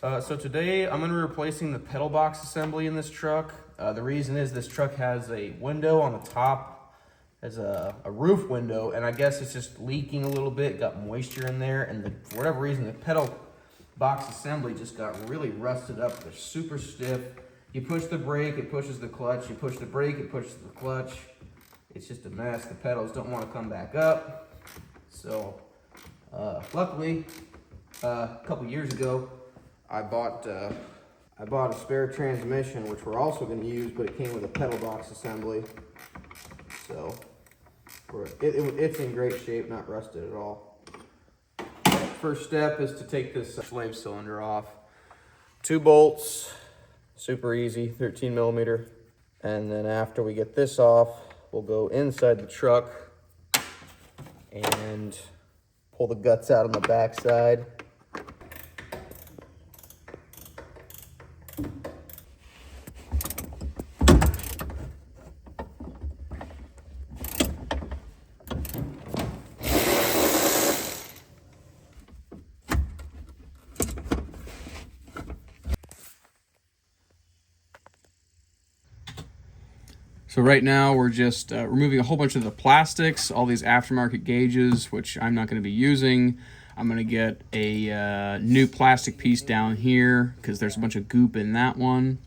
So today I'm going to be replacing the pedal box assembly in this truck. The reason is this truck has a window on the top, has a roof window, and I guess it's just leaking a little bit, got moisture in there, and for whatever reason the pedal box assembly just got really rusted up. They're super stiff. You push the brake, it pushes the clutch. You push the brake, it pushes the clutch. It's just a mess. The pedals don't want to come back up. So luckily, a couple years ago, I bought a spare transmission, which we're also going to use, but it came with a pedal box assembly. So it's in great shape, not rusted at all. First step is to take this slave cylinder off. 2 bolts, super easy, 13 millimeter. And then after we get this off, we'll go inside the truck and pull the guts out on the back side. So right now we're just removing a whole bunch of the plastics, all these aftermarket gauges, which I'm not going to be using. I'm going to get a new plastic piece down here because there's a bunch of goop in that one.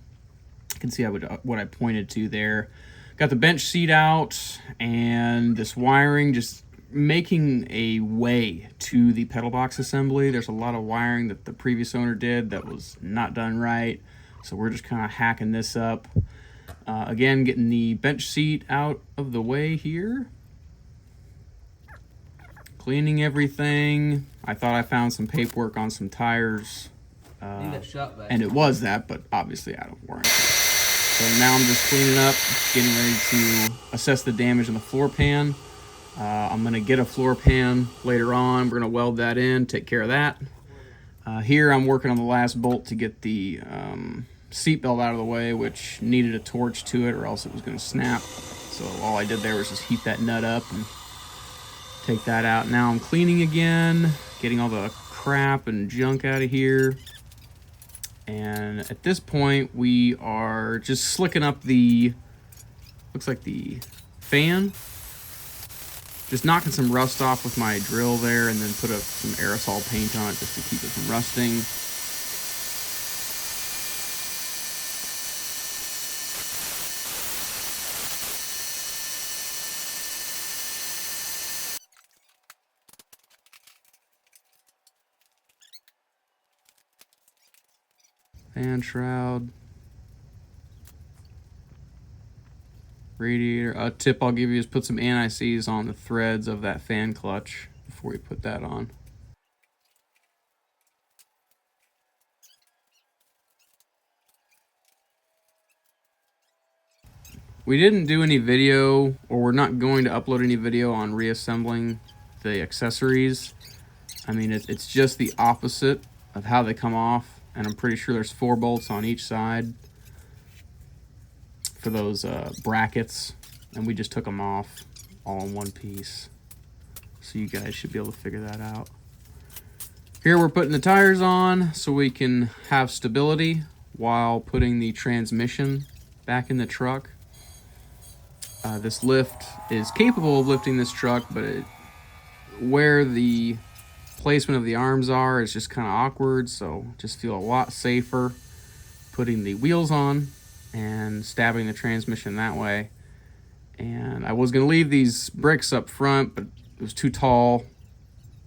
You can see what I pointed to there. Got the bench seat out and this wiring, just making a way to the pedal box assembly. There's a lot of wiring that the previous owner did that was not done right. So we're just kind of hacking this up. Again, getting the bench seat out of the way here. Cleaning everything. I thought I found some paperwork on some tires. And it was that, but obviously out of warranty. So now I'm just cleaning up, getting ready to assess the damage on the floor pan. I'm going to get a floor pan later on. We're going to weld that in, take care of that. Here I'm working on the last bolt to get the seatbelt out of the way, which needed a torch to it or else it was going to snap. So all I did there was just heat that nut up and take that out. Now I'm cleaning again, getting all the crap and junk out of here. And at this point we are just slicking up the, looks like the fan. Just knocking some rust off with my drill there and then put some aerosol paint on it just to keep it from rusting. Fan shroud, radiator. A tip I'll give you is put some anti-seize on the threads of that fan clutch before you put that on. We didn't do any video, or we're not going to upload any video on reassembling the accessories. I mean, it's just the opposite of how they come off. And I'm pretty sure there's 4 bolts on each side for those brackets. And we just took them off all in one piece. So you guys should be able to figure that out. Here we're putting the tires on so we can have stability while putting the transmission back in the truck. This lift is capable of lifting this truck, but where the placement of the arms are is just kind of awkward, so just feel a lot safer putting the wheels on and stabbing the transmission that way. And I was going to leave these bricks up front, but it was too tall,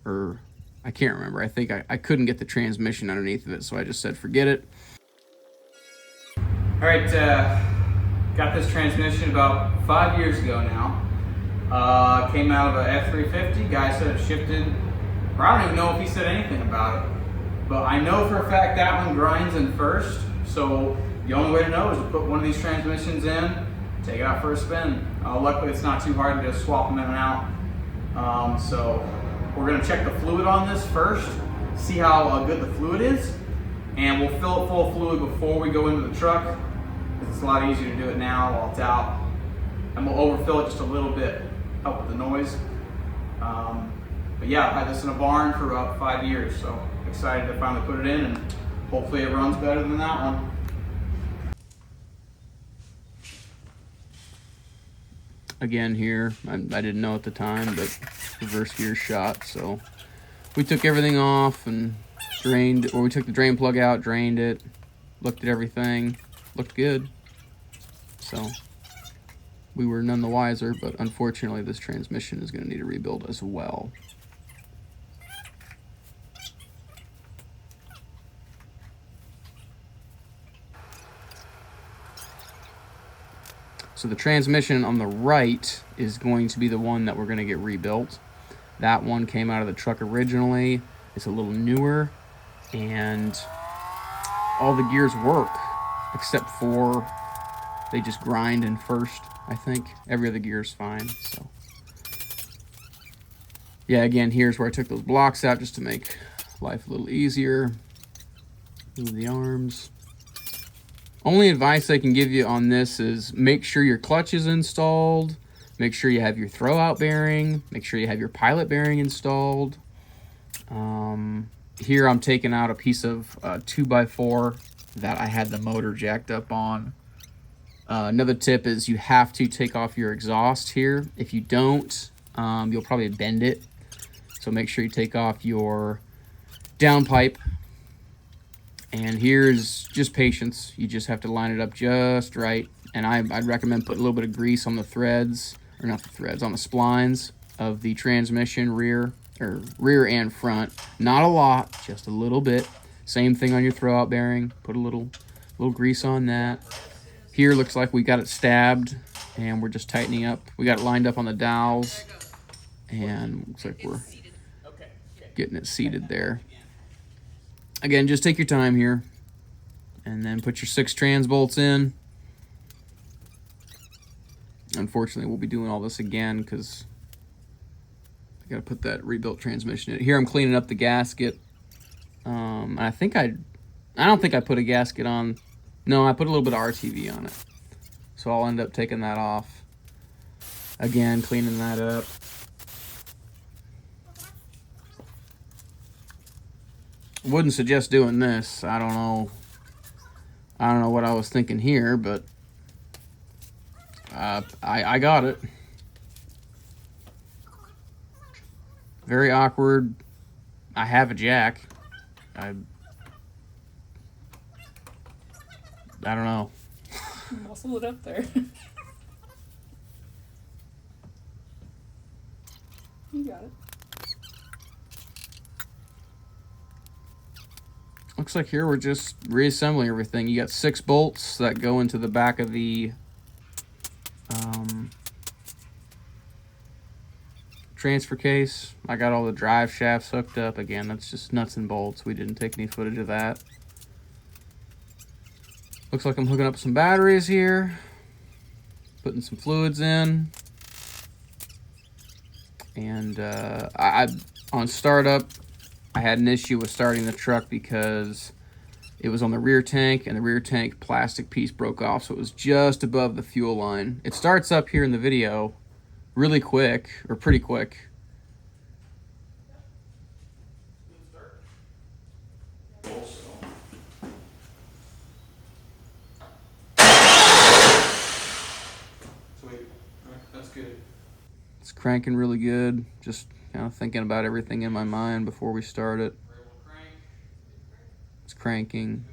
or I can't remember. I think I couldn't get the transmission underneath of it, so I just said forget it. All right, got this transmission about 5 years ago now. Came out of a F350. Guy said it shifted. I don't even know if he said anything about it, but I know for a fact that one grinds in first, so the only way to know is to put one of these transmissions in, take it out for a spin. Luckily it's not too hard to just swap them in and out. So we're going to check the fluid on this first, see how good the fluid is, and we'll fill it full of fluid before we go into the truck, because it's a lot easier to do it now while it's out. And we'll overfill it just a little bit, help with the noise. But yeah, I've had this in a barn for about 5 years, so excited to finally put it in and Hopefully it runs better than that one. Again here, I didn't know at the time, but reverse gear shot, so we took everything off and drained, or we took the drain plug out, drained it, looked at everything, looked good. So we were none the wiser, but unfortunately this transmission is going to need a rebuild as well. So the transmission on the right is going to be the one that we're going to get rebuilt. That one came out of the truck originally. It's a little newer, and all the gears work except for they just grind in first, I think. Every other gear is fine. So yeah, again, here's where I took those blocks out just to make life a little easier. Move the arms. Only advice I can give you on this is make sure your clutch is installed, make sure you have your throwout bearing, make sure you have your pilot bearing installed. Here I'm taking out a piece of 2x4 that I had the motor jacked up on. Another tip is you have to take off your exhaust here. If you don't, you'll probably bend it. So make sure you take off your downpipe. And here's just patience. You just have to line it up just right. And I'd recommend putting a little bit of grease on the threads, or not the threads, on the splines of the transmission, rear and front. Not a lot, just a little bit. Same thing on your throwout bearing. Put a little grease on that. Here looks like we got it stabbed, and we're just tightening up. We got it lined up on the dowels, and looks like we're getting it seated there. Again, just take your time here, and then put your 6 trans bolts in. Unfortunately, we'll be doing all this again because I gotta put that rebuilt transmission in. Here I'm cleaning up the gasket. I don't think I put a gasket on. No, I put a little bit of RTV on it. So I'll end up taking that off. Again, cleaning that up. Wouldn't suggest doing this. I don't know what I was thinking here, but I got it. Very awkward. I have a jack. I don't know. Muscle it up there. You got it. Looks like here we're just reassembling everything. You got 6 bolts that go into the back of the transfer case. I got all the drive shafts hooked up. Again, that's just nuts and bolts. We didn't take any footage of that. Looks like I'm hooking up some batteries here. Putting some fluids in. And on startup, I had an issue with starting the truck because it was on the rear tank, and the rear tank plastic piece broke off, so it was just above the fuel line. It starts up here in the video really quick, or pretty quick. Sweet. That's good. It's cranking really good. Just kind of thinking about everything in my mind before we start it. It's cranking.